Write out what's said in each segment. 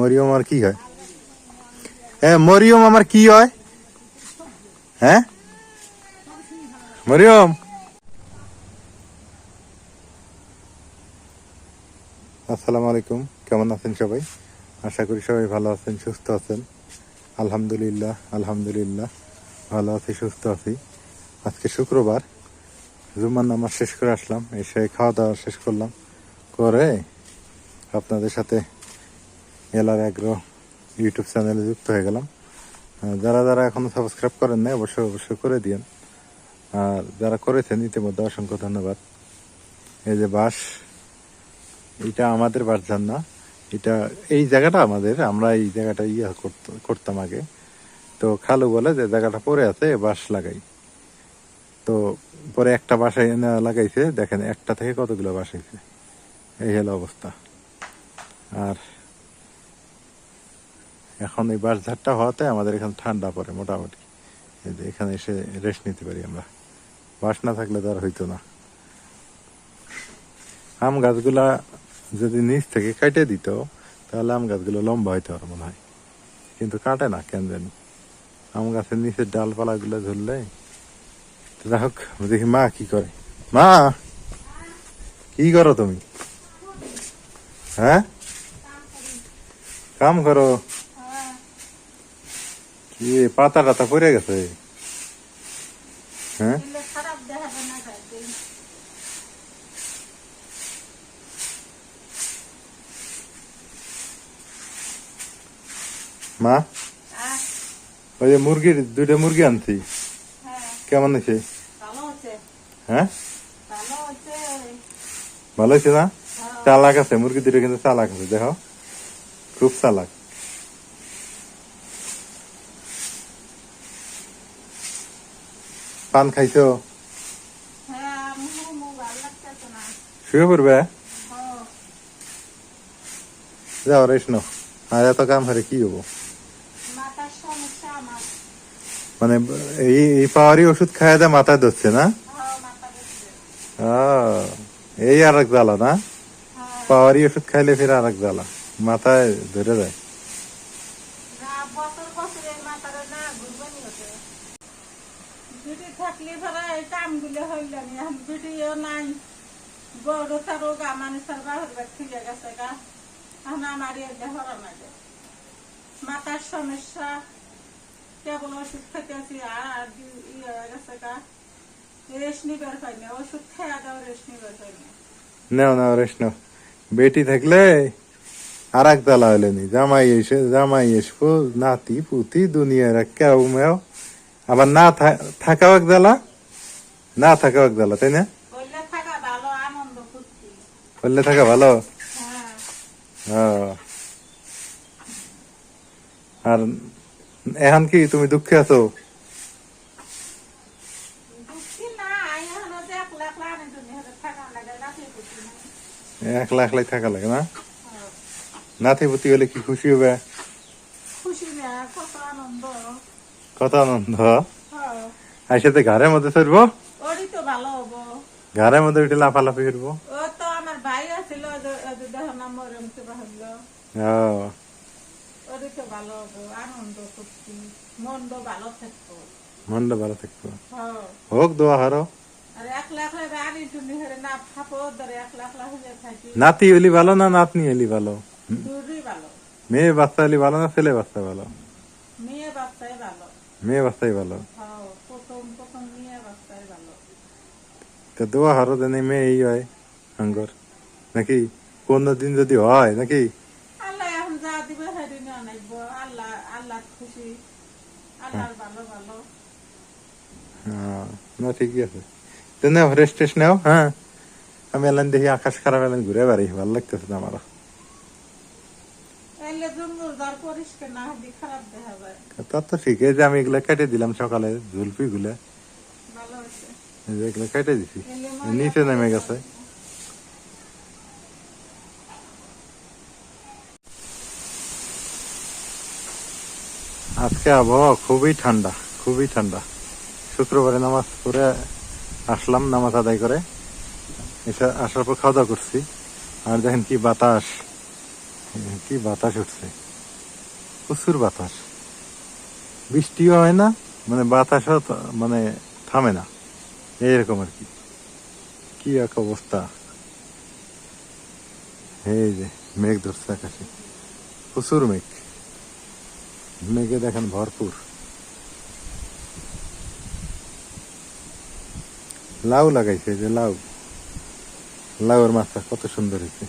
মরিয়ম আর কি হয়? হ্যাঁ মরিয়ম আমার কি হয়? হ্যাঁ মরিয়ম, আসসালামু আলাইকুম। কেমন আছেন সবাই? আশা করি সবাই ভালো আছেন, সুস্থ আছেন। আলহামদুলিল্লাহ আলহামদুলিল্লাহ ভালো আছি, সুস্থ আছি। আজকে শুক্রবার, জুম্মার নামাজ শেষ করে আসলাম, এসে খাওয়া দাওয়া শেষ করলাম, করে আপনাদের সাথে এলার এগ্রো ইউটিউব চ্যানেলে যুক্ত হয়ে গেলাম। যারা যারা এখনো সাবস্ক্রাইব করেন না অবশ্যই অবশ্যই করে দিন, আর যারা করেছেন ইতিমধ্যে অসংখ্য ধন্যবাদ। এই যে বাস, এটা আমাদের বাসযান না, এটা এই জায়গাটা আমাদের, আমরা এই জায়গাটা করতাম আগে। তো খালু বলে যে জায়গাটা পড়ে আছে, বাঁশ লাগাই। তো পরে একটা বাসায় এনে লাগাইছে, দেখেন একটা থেকে কতগুলো বাঁশ হয়েছে, এই হলো অবস্থা। আর এখন এই বাঁশঝাড়টা হওয়াতে আমাদের এখানে ঠান্ডা পড়ে মোটামুটি, এই যে এখানে এসে রেস্ট নিতে পারি আমরা। বাঁশ না থাকলে তো আর হইতো না। আম গাছগুলা যদি নিচ থেকে কেটে দিত তাহলে আম গাছগুলো লম্বা হইতে পারে মনে হয়, কিন্তু কাটে না কেন জানি। আম গাছের নিচের ডালপালা গুলো ধরলে। যাই হোক, দেখি মা কি করে। মা, কি করো তুমি? হ্যাঁ কাম করো? কি পাতা টাতা পড়ে গেছে? হ্যাঁ মা, ওই যে মুরগির দুইটা মুরগি আনছি, কেমন হয়েছে? হ্যাঁ ভালো হয়েছে না? চালাক আছে মুরগি দুটো, কিন্তু চালাক আছে, দেখো খুব চালাক। পান খাইছো? শুয়ে পড়বে? যাও রেস্ট নাও, আর এত কাম হারে কি হবো? মানে এই পাওয়ারই ওষুধ খাওয়া দেয় মাথায় ধরছে না? এই আর এক জ্বালা না, পাওয়ারই ওষুধ খাইলে ফির আর এক জ্বালা মাথায় ধরে যায়। থাকলে ভাড়া এই কামগুলো হইল ভিডিও নাই, বড় তারও গা মানুষের বাহির থেকে গেছে গা, এখন আমার হরা লাগে। মাথার সমস্যা, কেবল ওষুধ খেতেছি আর ইয়ে হয়ে গেছে গা, রেস্ট নিবার পাই না, ওষুধ খেয়া দাও রেস্ট নিবার পাই না। নাও নাও রেস্ট নাও, বেটি থাকলে আর এক জ্বালা হইলেনি, জামাই এসবো, নাতি পুতি দুনিয়ার কেউ মেও, আবার না থাকাও এক জ্বালা, না থাকাও এক জ্বালা, তাই না? বললে থাকা ভালো, আনন্দ ফুর্তি বললে থাকা ভালো। হ্যাঁ। আর এখন কি তুমি দুঃখে আছো? একলা একলাই থাকা লাগে না? নাতি পুতি হলে কি খুশি হবে? কত আনন্দ। আর সাথে ঘরের মধ্যে চড়বো, ঘরের মধ্যে উঠে লাফালাফি করবো। আমার ভাই আছিল, ভালো হবো, আনন্দ করছি, মনটা ভালো থাকবো, মনটা ভালো থাকবো। হোক দোয়া হারো। নাতি হলি ভালো না নাতনি হলি ভালো? মেয়ে বাচ্চা হলি ভালো না ছেলে বাচ্চা ভালো? মেয়ে বাচ্চাই ভালো। মেয়ে বাচ্চাই ভালো। প্রথম প্রথম মেয়ে বাচ্চাই ভালো। তো দোয়া হারো জানি মেয়ে এই হয় আঙ্গর, নাকি কোনদিন যদি হয় নাকি? আল্লাহ এখন যা দিবে সেদিনে অনেকবো, আল্লাহ আল্লাহ খুশি, আল্লাহর ভালো ভালো। না ঠিকই আছে, রেস্ট টেস্ট নাও। হ্যাঁ আমি এলাম দেখি আকাশ খারাপ, এলাম ঘুরে বাড়ি, ভালো লাগতেছে না আমার। তা তো ঠিক আছে, যে আমি এগুলা কেটে দিলাম সকালে, জুলপি গুলা এগুলো কেটে দিছি, নিচে নেমে গেছে। আজকে আবহাওয়া খুবই ঠান্ডা, খুবই ঠান্ডা। শুক্রবারে নামাজ পড়ে আসলাম, নামাজ আদায় করে এসে আসার পর খাওয়া দাওয়া করছি, আর দেখেন কি বাতাস, কি বাতাস উঠছে। প্রচুর বাতাস, বৃষ্টিও হয় না, মানে বাতাসও মানে থামে না, এইরকম আর কি। কি এক অবস্থা! এই যে মেঘ ধরছে আকাশে, প্রচুর মেঘ, মেঘে দেখেন ভরপুর। লাউ লাগাইছে, যে লাউ, লাউয়ের মাথা কত সুন্দর হয়েছে।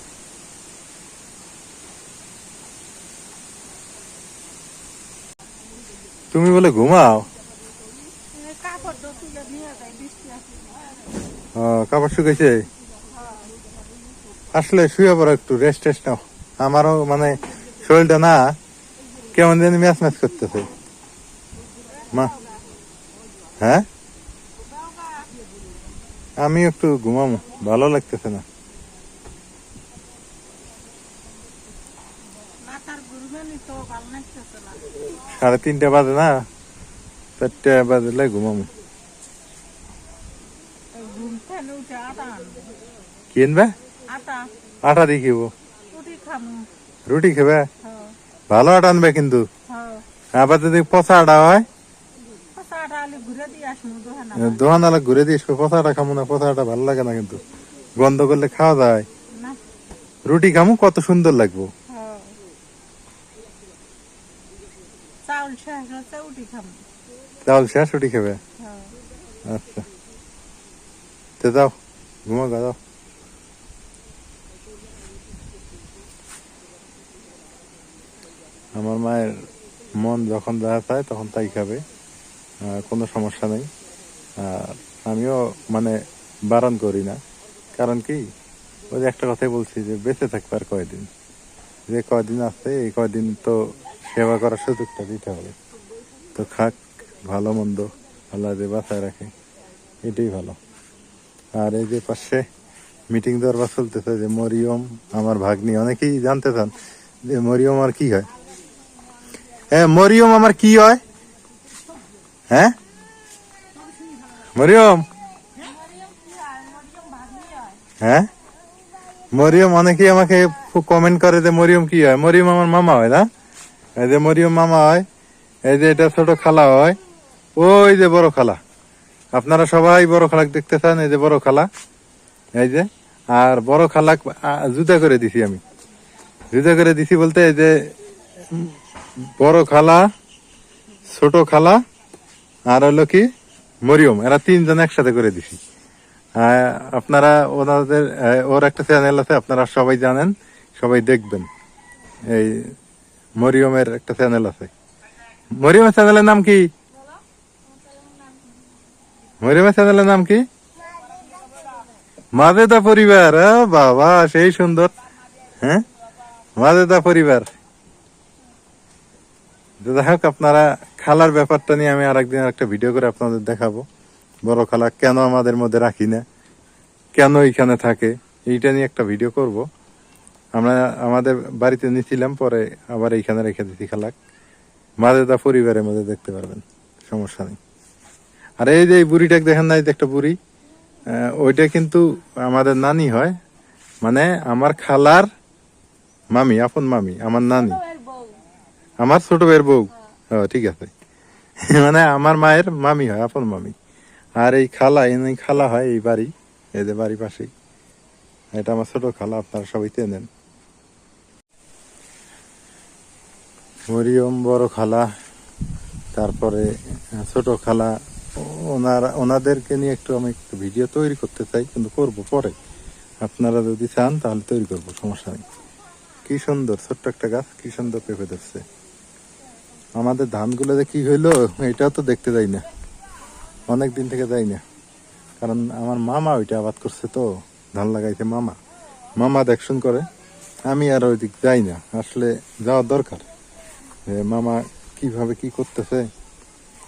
তুমি বলে ঘুমাও? কাপড় তুলে নিয়ে যায়, বৃষ্টি আসে। কাপড় শুকাইছে? আসলে শুয়ে পড়ো, একটু রেস্ট টেস্ট নাও। আমারও মানে শরীরটা না কেমন জানি ম্যাচ ম্যাচ করতেছে মা। হ্যাঁ, আমি একটু ঘুমামো, ভালো লাগতেছে না। মাথার ঘুরবেনি তো ভালো লাগতেছে না। 3:30 বাজে না, 4টা বাজলে ঘুমামো। ঘুম থেকে উঠে আটা আনবো। কিনবে? আটা আটা দিয়ে খাবো? রুটি খামু। রুটি খাবে? হ্যাঁ ভালো আটা আনবে কিন্তু, হ্যাঁ। আবার যদি পচা আটা হয়। পচা আটা আলি ঘুরে দিয়ে আসবো দোকানে। দোকানওয়ালা ঘুরে দিয়ে আসবে, পচা আটা খামো না, পচা আটা ভালো লাগে না কিন্তু, গন্ধ করলে খাওয়া যায়। না। রুটি খামু, কত সুন্দর লাগবো। হ্যাঁ। চাউল শেষ হচ্ছে, রুটি খামু। চাউল শেষ, রুটি খাবে? হ্যাঁ। আচ্ছা, তো যাও ঘুমো গা, যাও। আমার মায়ের মন যখন যা চায় তখন তাই খাবে, কোনো সমস্যা নেই। আর আমিও মানে বারণ করি না, কারণ কি, ওই যে একটা কথাই বলছি যে বেঁচে থাকবে আর কয়দিন, যে কয়দিন আছে এই কয়দিন তো সেবা করার সুযোগটা দিতে হবে। তো খাক, ভালো মন্দ আল্লাহ যে বাঁচায় রাখে, এটাই ভালো। আর এই যে পাশে মিটিং দরবার চলতেছে, যে মরিয়ম আমার ভাগ্নি, অনেকেই জানতে চান যে মরিয়ম আমার কি হয়। হ্যাঁ, মরিয়ম আমার কি হয়? হ্যাঁ, মরিয়ম, হ্যাঁ মরিয়ম, অনেকেই আমাকে কমেন্ট করে যে মরিয়ম কি হয়। মরিয়ম আমার মামা হয় না, এই যে মরিয়ম মামা হয়, এই যে এটা ছোট খালা হয়, ওই যে বড় খালা। আপনারা সবাই বড় খালাক দেখতে চান, এই যে বড় খালা, এই যে। আর বড় খালাক জুদা করে দিছি আমি, জুদা করে দিছি বলতে এই যে বড় খালা, ছোট খালা, আর হলো কি মরিয়ম, এরা 3জন একসাথে করে দিছি। আপনারা ওনাদের ওর একটা চ্যানেল আছে, আপনারা সবাই জানেন, সবাই দেখবেন। এই মরিয়মের একটা চ্যানেল আছে। মরিয়মের চ্যানেলের নাম কি? মরিয়মের চ্যানেলের নাম কি? মাজেদা পরিবার। বাবা, সেই সুন্দর। হ্যাঁ, মাজেদা পরিবার। যাই হোক, আপনারা খালার ব্যাপারটা নিয়ে আমি আরেকদিন একটা ভিডিও করে আপনাদের দেখাবো। বড় খালা কেন আমাদের মধ্যে রাখি না, কেন এইখানে থাকে, এইটা নিয়ে একটা ভিডিও করব। আমরা আমাদের বাড়িতে নিয়েছিলাম, পরে আবার এইখানে রেখে দিচ্ছি খালাক। মাজেদা পরিবারের মধ্যে দেখতে পারবেন, সমস্যা নেই। আর এই যে বুড়িটাকে দেখেন না, এই যে একটা বুড়ি, ওইটা কিন্তু আমাদের নানি হয়, মানে আমার খালার মামি, আপন মামি, আমার নানি, আমার ছোট ভাইয়ের বউ। ঠিক আছে, মানে আমার মায়ের মামি হয়, আপন মামি। আর এই খালা, এই খালা হয় এই বাড়ি, এই যে বাড়ি পাশেই, এটা আমার ছোট খালা, আপনারা সবাই চেনেন। মরিয়ম বড় খালা, তারপরে ছোট খালা, ওনাদেরকে নিয়ে একটু আমি একটু ভিডিও তৈরি করতে চাই, কিন্তু করব পরে। আপনারা যদি চান তাহলে তৈরি করবো, সমস্যা নেই। কি সুন্দর ছোট্ট একটা গাছ, কি সুন্দর পেঁপে ধরছে। আমাদের ধানগুলো যে কি হইলো, এটাও তো দেখতে যাই না, অনেক দিন থেকে যাই না, কারণ আমার মামা ওইটা আবাদ করছে, তো ধান লাগাইছে মামা, মামা দেখশুন করে। আমি আর ওই দিক যাই না, আসলে যাওয়ার দরকার। মামা কিভাবে কি করতেছে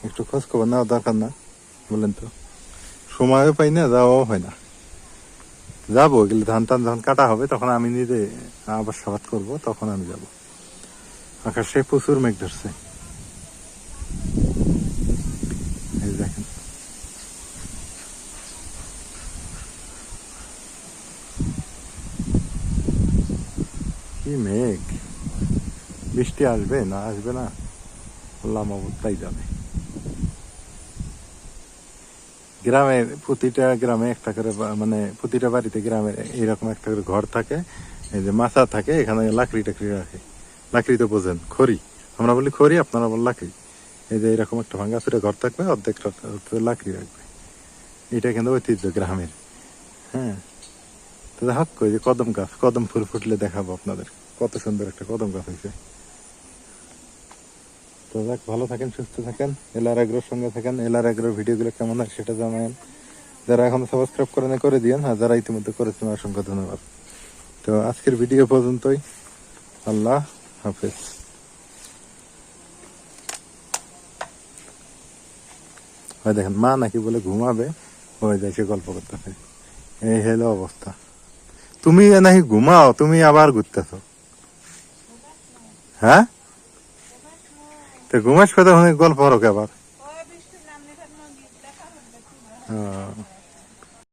একটু খোঁজ খবর নেওয়া দরকার না, বলেন তো? সময়ও পাই না, যাওয়াও হয় না। যাবো, গেলে ধান টান যখন কাটা হবে তখন আমি নিজে আবার সাবাদ করবো, তখন আমি যাব। আকাশে প্রচুর মেঘ ধরছে, এই দেখেন। কি মেঘ, বৃষ্টি আসবে না আসবে না আল্লাহ মাবুদ তাই জানে। গ্রামে প্রতিটা গ্রামে একটা করে মানে প্রতিটা বাড়িতে গ্রামে এরকম একটা করে ঘর থাকে, এই যে মাচা থাকে, এখানে লাকড়ি টাকড়ি রাখে। লাকড়ি তো বোঝেন, খড়ি, আমরা বলি খড়ি, আপনারা বলেন লাকড়ি। এই যে এরকম একটা ভাঙ্গা চুরে ঘর থাকবে, অর্ধেক লাকড়ি রাখবে। এটা কিন্তু ঐতিহ্য গ্রামের। হ্যাঁ, তো হক কই যে কদম গাছ, কদম ফুল ফুটলে দেখাবো আপনাদের কত সুন্দর একটা কদম গাছ হয়েছে। তো যাক, ভালো থাকেন, সুস্থ থাকেন, এলআর এগ্রোর সঙ্গে থাকেন। এলআর এগ্রোর ভিডিওগুলো কেমন হয় সেটা জানাবেন। যারা এখনো সাবস্ক্রাইব করে না করে দিয়েন, আর যারা ইতিমধ্যে করেছেন অসংখ্য ধন্যবাদ। তো আজকের ভিডিও পর্যন্তই, আল্লাহ হাফেজ। হয় দেখেন, মা নাকি বলে ঘুমাবে, হয়ে যায় সে গল্প করতেছে। এই হলো অবস্থা। তুমি নাকি ঘুমাও, তুমি আবার ঘুরতেছো। হ্যাঁ, তো ঘুমাস কথা গল্প হরো আবার।